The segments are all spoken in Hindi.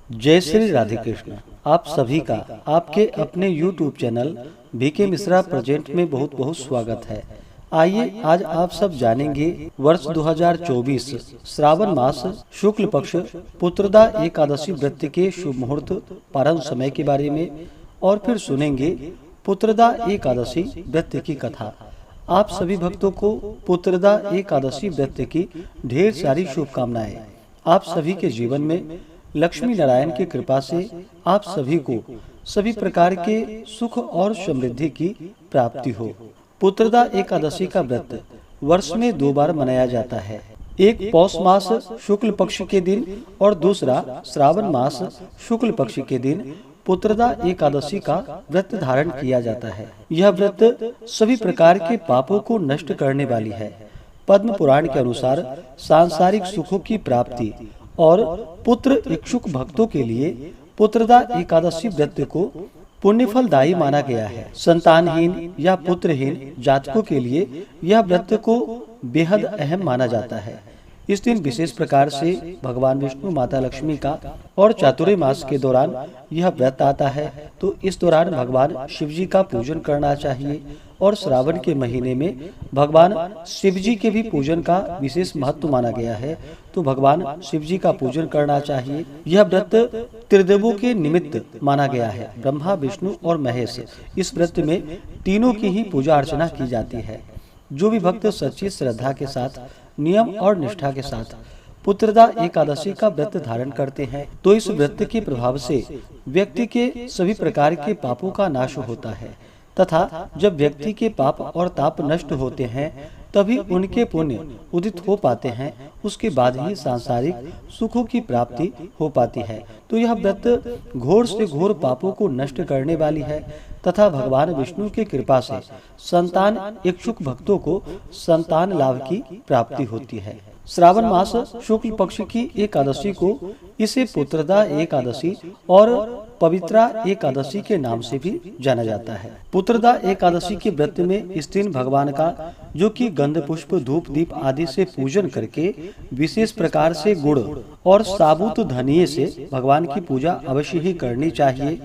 जय श्री राधे कृष्ण। आप सभी का आपके अपने YouTube channel BK Mishra present में बहुत बहुत स्वागत है। आइए आज आप सब जानेंगे वर्ष 2024 श्रावण मास शुक्ल पक्ष पुत्रदा एकादशी व्रत के शुभ मुहूर्त प्रारंभ समय के बारे में और फिर सुनेंगे पुत्रदा एकादशी व्रत की कथा। आप सभी भक्तों को पुत्रदा एकादशी व्रत की ढेर सारी शुभकामनाएं। आप सभी के जीवन में लक्ष्मी नारायण की कृपा से आप सभी को सभी प्रकार के सुख और समृद्धि की प्राप्ति हो। पुत्रदा एकादशी का व्रत वर्ष में 2 बार मनाया जाता है, एक पौष मास शुक्ल पक्ष के दिन और दूसरा श्रावण मास शुक्ल पक्ष के दिन पुत्रदा एकादशी का व्रत धारण किया जाता है। यह व्रत सभी प्रकार के पापों को नष्ट करने वाली है। पद्म पुराण के अनुसार सांसारिक सुखों की प्राप्ति और पुत्र इच्छुक भक्तों के लिए पुत्रदा एकादशी व्रत को पुण्यफलदायी माना गया है। संतानहीन या पुत्रहीन जातकों के लिए यह व्रत को बेहद अहम माना जाता है। इस दिन विशेष प्रकार से भगवान विष्णु, माता लक्ष्मी का और चातुर्य मास के दौरान यह व्रत आता है, तो इस दौरान भगवान शिव जी का पूजन करना चाहिए। और श्रावण के महीने में भगवान शिव जी के भी पूजन का विशेष महत्व माना गया है, तो भगवान शिव जी का पूजन करना चाहिए। यह व्रत त्रिदेवों के निमित्त माना गया है। ब्रह्मा, विष्णु और महेश, इस व्रत में तीनों की ही पूजा अर्चना की जाती है। जो भी भक्त सच्ची श्रद्धा के साथ, नियम और निष्ठा के साथ पुत्रदा एकादशी का व्रत धारण करते हैं, तो इस व्रत के प्रभाव से व्यक्ति के सभी प्रकार के पापों का नाश होता है तथा जब व्यक्ति के पाप और ताप नष्ट होते हैं तभी उनके पुण्य उदित हो पाते हैं। उसके बाद ही सांसारिक सुखों की प्राप्ति हो पाती है। तो यह व्रत घोर से घोर पापों को नष्ट करने वाली है तथा भगवान विष्णु की कृपा से संतान इच्छुक भक्तों को संतान लाभ की प्राप्ति होती है। श्रावण मास शुक्ल पक्ष की एकादशी को इसे पुत्रदा एकादशी और पवित्रा एकादशी के नाम से भी जाना जाता है। पुत्रदा एकादशी के व्रत में इस दिन भगवान का, जो कि गंध पुष्प धूप दीप आदि से पूजन करके विशेष प्रकार से गुड़ और साबुत धनिये से भगवान की पूजा अवश्य ही करनी चाहिए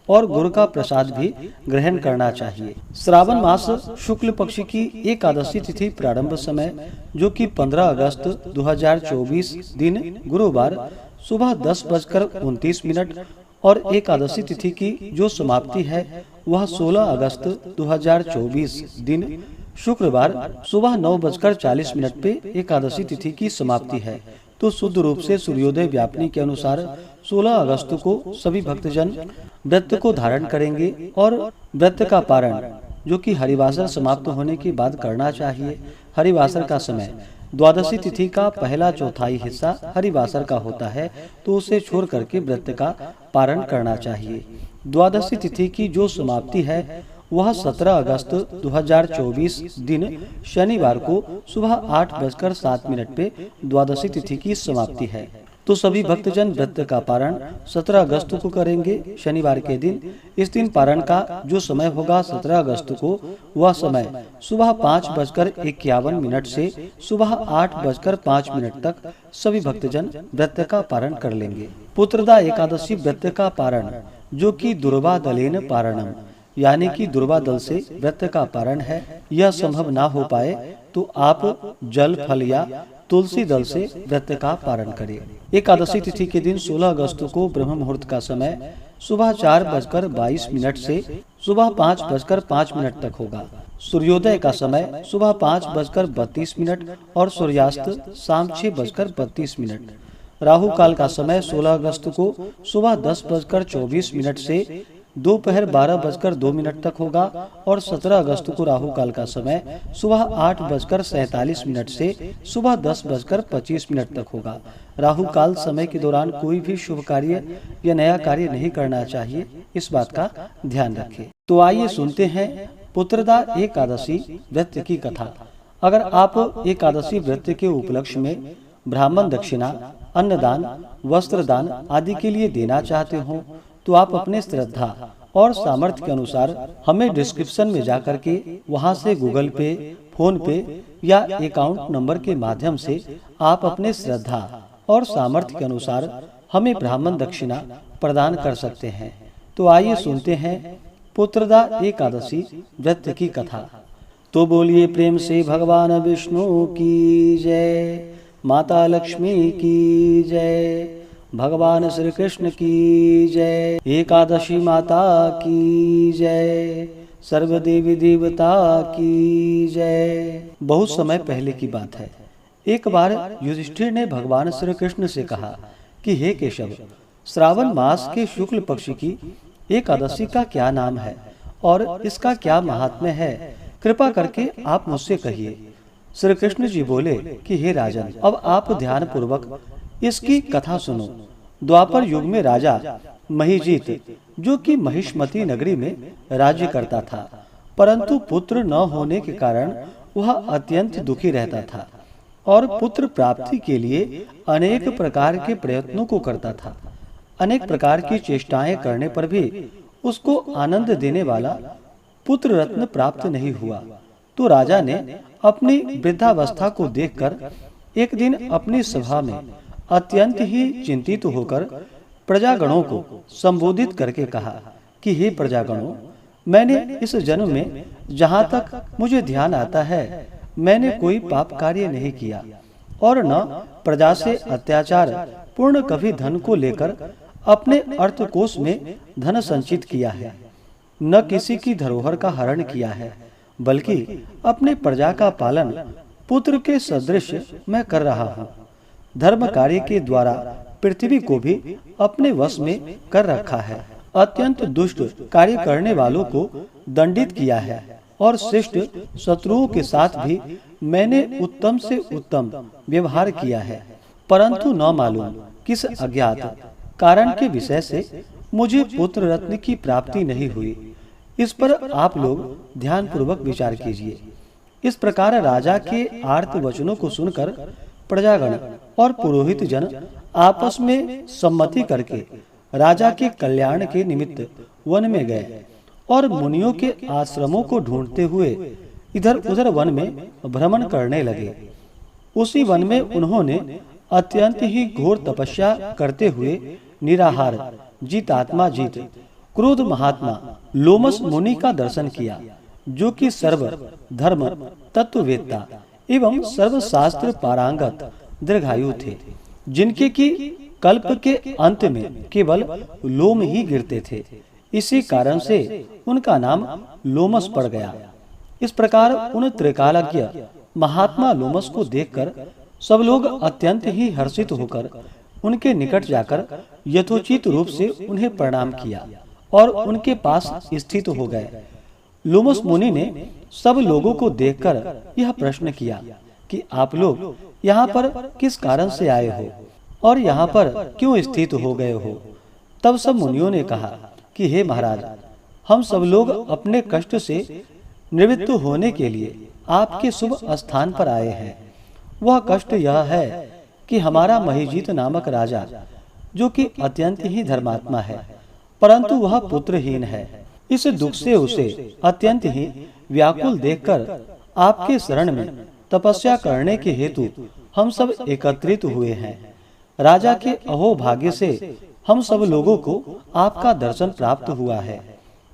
और गुड़ का प्रसाद भी ग्रहण करना चाहिए। श्रावण मास शुक्ल पक्ष की एकादशी तिथि प्रारंभ समय, जो कि 15 अगस्त 2024 दिन गुरुवार सुबह 10:29 और एकादशी तिथि की जो समाप्ति है वह 16 अगस्त 2024 दिन शुक्रवार सुबह 9:40 पे एकादशी तिथि की समाप्ति है। तो शुद्ध रूप से सूर्योदय व्यापनी के अनुसार 16 अगस्त को सभी भक्तजन व्रत को धारण करेंगे और व्रत का पारण, जो कि हरिवासर समाप्त होने के बाद करना चाहिए। हरिवासर का समय द्वादशी तिथि का पहला चौथाई हिस्सा हरिवासर का होता है, तो उसे छोड़ करके व्रत का पारण करना चाहिए। द्वादशी तिथि की जो समाप्ति है वह 17 अगस्त 2024 दिन शनिवार को सुबह 8:07 पे द्वादशी तिथि की समाप्ति है। तो सभी भक्तजन व्रत का पारण 17 अगस्त को करेंगे, शनिवार के दिन। इस दिन पारण का जो समय होगा 17 अगस्त को, वह समय सुबह 5:51 से सुबह 8:05 तक सभी भक्तजन व्रत का पारण कर लेंगे। पुत्रदा एकादशी व्रत का पारण, जो कि दुर्वा दलेन पारणम, यानी कि दुर्वा दल से व्रत का पारण है, यह संभव ना हो पाए तो आप जल, फल या तुलसी दल से व्रत का पारण करें। एकादशी तिथि के दिन 16 अगस्त को ब्रह्म मुहूर्त का समय सुबह 4:22 से सुबह 5:05 तक होगा। सूर्योदय का समय सुबह 5:32 और सूर्यास्त शाम 6:32। राहु काल का समय 16 अगस्त को सुबह 10:24 से दोपहर 12:02 तक होगा और 17 अगस्त को राहु काल का समय सुबह 8:47 से सुबह 10:25 तक होगा। राहु काल समय के दौरान कोई भी शुभ कार्य या नया कार्य नहीं करना चाहिए, इस बात का ध्यान रखें। तो आइए सुनते हैं पुत्रदा एकादशी व्रत की कथा। अगर आप एकादशी व्रत के उपलक्ष्य में ब्राह्मण दक्षिणा, अन्नदान, वस्त्रदान आदि के लिए देना चाहते हो तो आप अपने श्रद्धा और सामर्थ्य के अनुसार हमें डिस्क्रिप्शन में जाकर के वहां से गूगल पे, फोन पे या अकाउंट नंबर के माध्यम से आप अपने श्रद्धा और सामर्थ्य के अनुसार हमें ब्राह्मण दक्षिणा प्रदान कर सकते हैं। तो आइए सुनते हैं पुत्रदा एकादशी व्रत की कथा। तो बोलिए प्रेम से भगवान विष्णु की जय, माता लक्ष्मी की जय, भगवान श्री कृष्ण की जय, एकादशी माता की जय, सर्व देवी देवता की जय। बहुत समय पहले की बात है। एक बार युधिष्ठिर ने भगवान श्री कृष्ण से कहा कि हे केशव, श्रावण मास के शुक्ल पक्ष की एकादशी का क्या नाम है और इसका क्या महात्म्य है, कृपा करके आप मुझसे कहिए। श्री कृष्ण जी बोले कि हे राजन, अब आप ध्यान पूर्वक इसकी कथा सुनो। द्वापर युग में राजा महिजीत, जो कि महिष्मती नगरी में राज्य करता था, परंतु पुत्र न होने के कारण वह अत्यंत दुखी रहता था और पुत्र प्राप्ति के लिए अनेक प्रकार के प्रयत्नों को करता था। अनेक प्रकार की चेष्टाएं करने पर भी उसको आनंद देने वाला पुत्र रत्न प्राप्त नहीं हुआ। तो राजा ने अपनी वृद्धावस्था को देखकर एक दिन अपनी सभा में अत्यंत ही चिंतित होकर प्रजागणों को संबोधित करके कहा कि हे प्रजागणों, मैंने इस जन्म में जहाँ तक मुझे ध्यान आता है मैंने कोई पाप कार्य नहीं किया और न प्रजा से अत्याचार पूर्ण कभी धन को लेकर अपने अर्थकोष में धन संचित किया है, न किसी की धरोहर का हरण किया है, बल्कि अपने प्रजा का पालन पुत्र के सदृश मैं कर रहा हूँ। धर्म कार्य के द्वारा पृथ्वी को भी अपने वश में कर रखा है। अत्यंत दुष्ट कार्य करने वालों को दंडित किया है और शिष्ट शत्रुओं के साथ भी मैंने उत्तम से उत्तम व्यवहार किया है, परंतु न मालूम किस अज्ञात कारण के विषय से मुझे पुत्र रत्न की प्राप्ति नहीं हुई। इस पर आप लोग ध्यान पूर्वक विचार कीजिए। इस प्रकार राजा के आर्त वचनों को सुनकर प्रजागण और पुरोहित जन आपस में सम्मति करके राजा के कल्याण के निमित्त वन में गए और मुनियों के आश्रमों को ढूंढते हुए इधर उधर वन में भ्रमण करने लगे। उसी वन में उन्होंने अत्यंत ही घोर तपस्या करते हुए निराहार जीतात्मा जीत क्रोध महात्मा लोमस मुनि का दर्शन किया, जो कि सर्व धर्म तत्ववेत्ता एवं सर्व शास्त्र पारंगत दीर्घायु थे, जिनके की कल्प के अंत में केवल लोम ही गिरते थे। इसी कारण से उनका नाम लोमस पड़ गया। इस प्रकार उन त्रिकालज्ञ महात्मा लोमस को देखकर सब लोग अत्यंत ही हर्षित होकर उनके निकट जाकर यथोचित रूप से उन्हें प्रणाम किया और उनके पास स्थित हो गए। लोमस मुनि ने सब लोगों को देखकर यह प्रश्न किया कि आप लोग यहाँ पर किस कारण से आए हो और यहाँ पर क्यों स्थित हो गए हो। तब सब मुनियों ने कहा कि हे महाराज, हम सब लोग अपने कष्ट से निवृत्त होने के लिए आपके शुभ स्थान पर आए हैं। वह कष्ट यह है कि हमारा महिजीत नामक राजा, जो कि अत्यंत ही धर्मात्मा है, परंतु वह पुत्रहीन है। इस दुख से उसे अत्यंत ही व्याकुल देखकर आपके शरण में तपस्या करने के हेतु हम सब एकत्रित हुए हैं। राजा के अहोभाग्य से हम सब लोगों को आपका दर्शन प्राप्त हुआ है,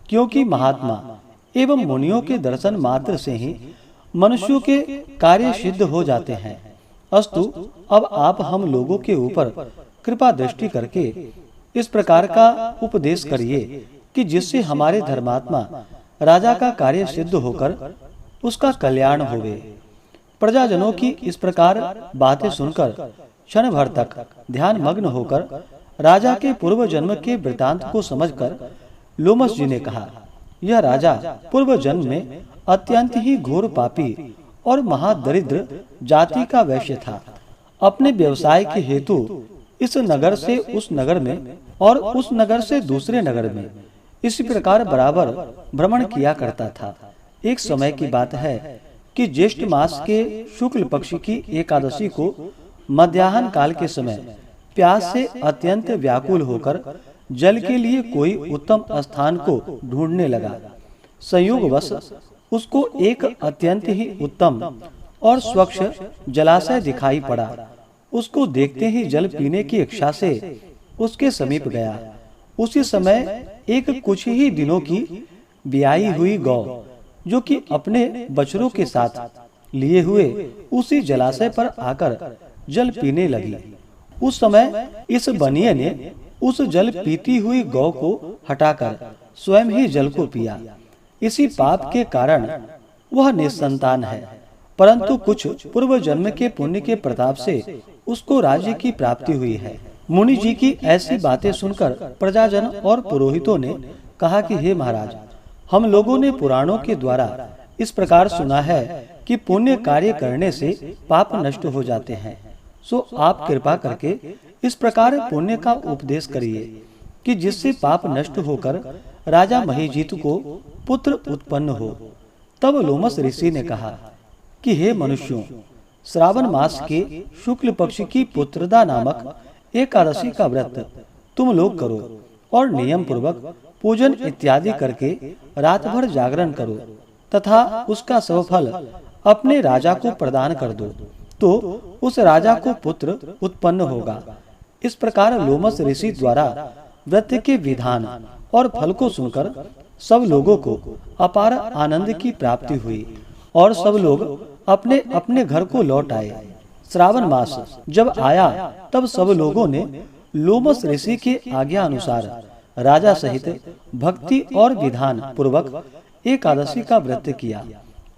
क्योंकि महात्मा एवं मुनियों के दर्शन मात्र से ही मनुष्यों के कार्य सिद्ध हो जाते हैं। अस्तु, अब आप हम लोगों के ऊपर कृपा दृष्टि करके इस प्रकार का उपदेश करिए कि जिससे हमारे धर्मात्मा राजा का कार्य सिद्ध होकर उसका कल्याण होवे। प्रजाजनों की इस प्रकार बातें सुनकर क्षण भर तक ध्यान मग्न होकर राजा के पूर्व जन्म के वृतांत को समझकर लोमस जी ने कहा, यह राजा पूर्व जन्म में अत्यंत ही घोर पापी और महादरिद्र जाति का वैश्य था। अपने व्यवसाय के हेतु इस नगर से उस नगर में और उस नगर से दूसरे नगर में इसी प्रकार बराबर भ्रमण किया करता था। एक समय की बात है कि ज्येष्ठ मास के शुक्ल पक्ष की एकादशी को मध्याह्न काल के समय प्यास से अत्यंत व्याकुल होकर जल के लिए कोई उत्तम स्थान को ढूंढने लगा। संयोगवश उसको एक अत्यंत ही उत्तम और स्वच्छ जलाशय दिखाई पड़ा। उसको देखते ही जल पीने की इच्छा से उसके समीप गया। उसी समय एक कुछ ही दिनों की ब्याई हुई गौ, जो कि अपने बछड़ों के साथ लिए हुए उसी जलाशय पर आकर जल पीने लगी। उस समय इस बनिए ने उस जल पीती हुई गौ को हटाकर स्वयं ही जल को पिया। इसी पाप के कारण वह निसंतान है, परंतु कुछ पूर्व जन्म के पुण्य के प्रताप से उसको राज्य की प्राप्ति हुई है। मुनि जी की ऐसी बातें सुनकर प्रजाजन और पुरोहितों ने कहा कि हे महाराज, हम लोगों ने पुराणों के द्वारा इस प्रकार सुना है कि पुण्य कार्य करने से पाप नष्ट हो जाते हैं। सो आप कृपा करके इस प्रकार पुण्य का उपदेश करिए कि जिससे पाप नष्ट होकर राजा महीजीत को पुत्र उत्पन्न हो। तब लोमस ऋषि ने कहा कि हे मनुष्यों, श्रावण मास के शुक्ल पक्ष की पुत्रदा नामक एकादशी का व्रत तुम लोग करो और नियम पूर्वक पूजन इत्यादि करके रात भर जागरण करो तथा उसका सब फल अपने राजा को प्रदान कर दो, तो उस राजा को पुत्र उत्पन्न होगा। इस प्रकार लोमस ऋषि द्वारा व्रत के विधान और फल को सुनकर सब लोगों को अपार आनंद की प्राप्ति हुई और सब लोग अपने अपने घर को लौट आए। श्रावण मास जब आया तब सब लोगों ने लोमस ऋषि के आज्ञा अनुसार राजा सहित भक्ति और विधान पूर्वक एकादशी का व्रत किया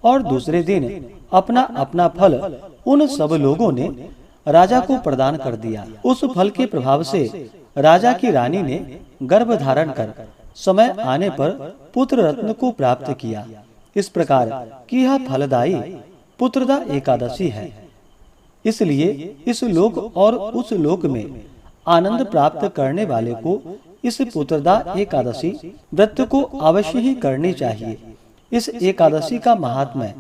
और दूसरे दिन अपना अपना फल उन सब लोगों ने राजा को प्रदान कर दिया। उस फल के प्रभाव से राजा की रानी ने गर्भ धारण कर समय आने पर पुत्र रत्न को प्राप्त किया। इस प्रकार की यह फलदायी पुत्रदा एकादशी है। इसलिए इस लोक और उस लोक में आनंद प्राप्त करने वाले को इस पुत्रदा एकादशी व्रत को अवश्य ही करनी चाहिए। इस एकादशी का महात्म्य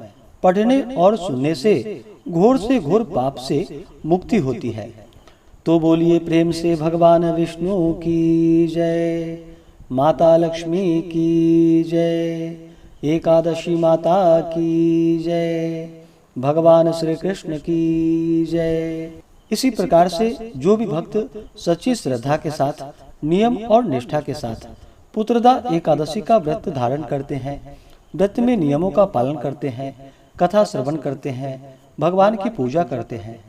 पढ़ने और सुनने से घोर पाप से मुक्ति होती है। तो बोलिए प्रेम से भगवान विष्णु की जय, माता लक्ष्मी की जय, एकादशी माता की जय, भगवान श्री कृष्ण की जय। इसी प्रकार से जो भी भक्त सच्ची श्रद्धा के साथ नियम और निष्ठा के साथ पुत्रदा एकादशी का व्रत धारण करते हैं, व्रत में नियमों का पालन करते हैं, कथा श्रवण करते हैं, भगवान की पूजा करते हैं,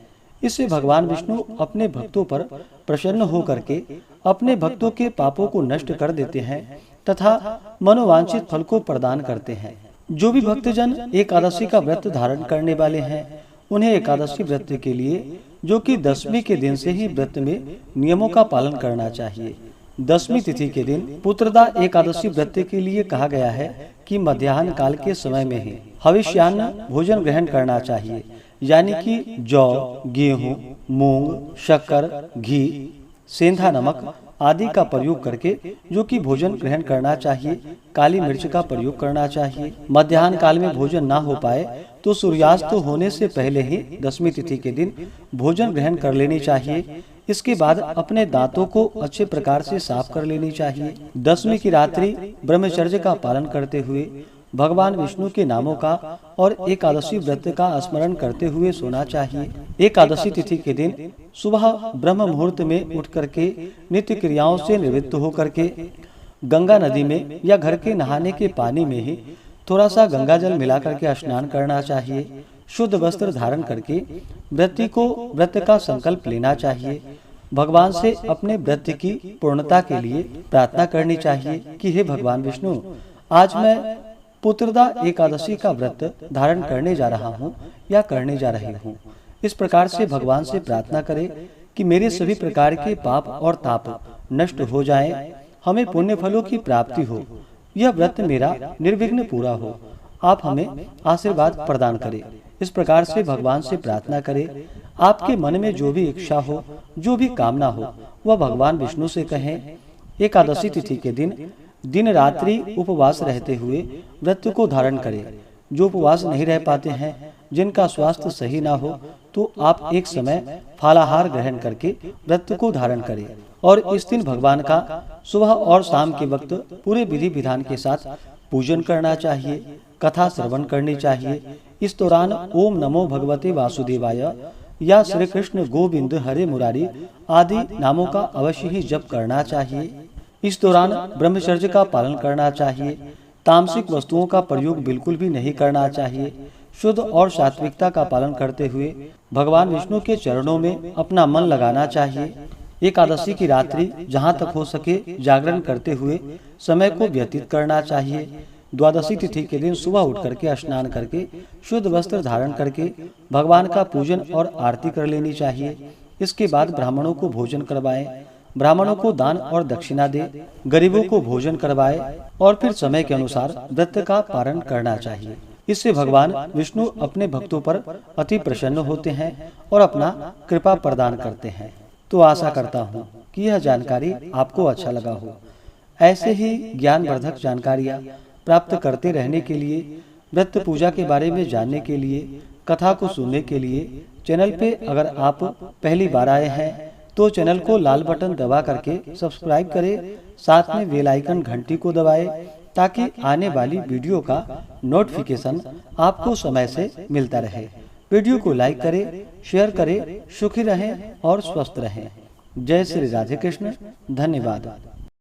इससे भगवान विष्णु अपने भक्तों पर प्रसन्न होकर के अपने भक्तों के पापों को नष्ट कर देते हैं तथा मनोवांछित फल को प्रदान करते हैं। जो भी भक्तजन एकादशी का व्रत धारण करने वाले हैं, उन्हें एकादशी व्रत के लिए जो कि 10वीं के दिन से ही व्रत में नियमों का पालन करना चाहिए। 10वीं तिथि के दिन पुत्रदा एकादशी व्रत के लिए कहा गया है कि मध्याह्न काल के समय में ही हविष्यान्न भोजन ग्रहण करना चाहिए, यानी कि जौ, गेहूं, मूंग, शक्कर, घी, सेंधा नमक आदि का प्रयोग करके जो कि भोजन ग्रहण करना चाहिए। काली मिर्च का प्रयोग करना चाहिए। मध्याह्न काल में भोजन ना हो पाए तो सूर्यास्त होने से पहले ही 10वीं तिथि के दिन भोजन ग्रहण कर लेनी चाहिए। इसके बाद अपने दांतों को अच्छे प्रकार से साफ कर लेनी चाहिए। 10वीं की रात्रि ब्रह्मचर्य का पालन करते हुए भगवान विष्णु के नामों का और एकादशी व्रत का स्मरण करते हुए सोना चाहिए। एकादशी तिथि के दिन सुबह ब्रह्म मुहूर्त में उठ करके नित्य क्रियाओं से निवृत्त होकर के गंगा नदी में या घर के नहाने के पानी में ही थोड़ा सा गंगा जल मिला करके स्नान करना चाहिए। शुद्ध वस्त्र धारण करके व्रती को व्रत का संकल्प लेना चाहिए। भगवान से अपने व्रत की पूर्णता के लिए प्रार्थना करनी चाहिए कि हे भगवान विष्णु, आज मैं पुत्रदा एकादशी का व्रत धारण करने जा रहा हूँ या करने जा रही हूँ। इस प्रकार से भगवान से प्रार्थना करें कि मेरे सभी प्रकार के पाप और ताप नष्ट हो जाएं, हमें पुण्य फलों की प्राप्ति हो, यह व्रत मेरा निर्विघ्न पूरा हो, आप हमें आशीर्वाद प्रदान करें। इस प्रकार से भगवान से प्रार्थना करें। आपके मन में जो भी इच्छा हो, जो भी कामना हो, वह भगवान विष्णु से कहें। एकादशी तिथि के दिन रात्रि उपवास रहते हुए व्रत को धारण करें। जो उपवास नहीं रह पाते हैं, जिनका स्वास्थ्य सही ना हो, तो आप एक समय फालाहार ग्रहण करके व्रत को धारण करें और इस दिन भगवान का सुबह और शाम के वक्त पूरे विधि विधान के साथ पूजन करना चाहिए, कथा श्रवण करनी चाहिए। इस दौरान ओम नमो भगवते वासुदेवाय या श्री कृष्ण गोविंद हरे मुरारी आदि नामों का अवश्य ही जप करना चाहिए। इस दौरान ब्रह्मचर्य का पालन करना चाहिए। तामसिक वस्तुओं का प्रयोग बिल्कुल भी नहीं करना चाहिए। शुद्ध और सात्विकता का पालन करते हुए भगवान विष्णु के चरणों में अपना मन लगाना चाहिए। एकादशी की रात्रि जहाँ तक हो सके जागरण करते हुए समय को व्यतीत करना चाहिए। द्वादशी तिथि के दिन सुबह उठ करके स्नान करके शुद्ध वस्त्र धारण करके भगवान का पूजन और आरती कर लेनी चाहिए। इसके बाद ब्राह्मणों को भोजन करवाएं, ब्राह्मणों को दान और दक्षिणा दे, गरीबों को भोजन करवाए और फिर समय के अनुसार व्रत का पारण करना चाहिए। इससे भगवान विष्णु अपने भक्तों पर अति प्रसन्न होते हैं और अपना कृपा प्रदान करते हैं। तो आशा करता हूँ कि यह जानकारी आपको अच्छा लगा हो। ऐसे ही ज्ञानवर्धक जानकारियाँ प्राप्त करते रहने के लिए, व्रत पूजा के बारे में जानने के लिए, कथा को सुनने के लिए चैनल पे अगर आप पहली बार आए हैं तो चैनल को लाल बटन दबा करके सब्सक्राइब करें, साथ में बेल आइकन घंटी को दबाएं ताकि आने वाली वीडियो का नोटिफिकेशन आपको समय से मिलता रहे। वीडियो को लाइक करें, शेयर करें। सुखी रहें और स्वस्थ रहें। जय श्री राधे कृष्ण। धन्यवाद।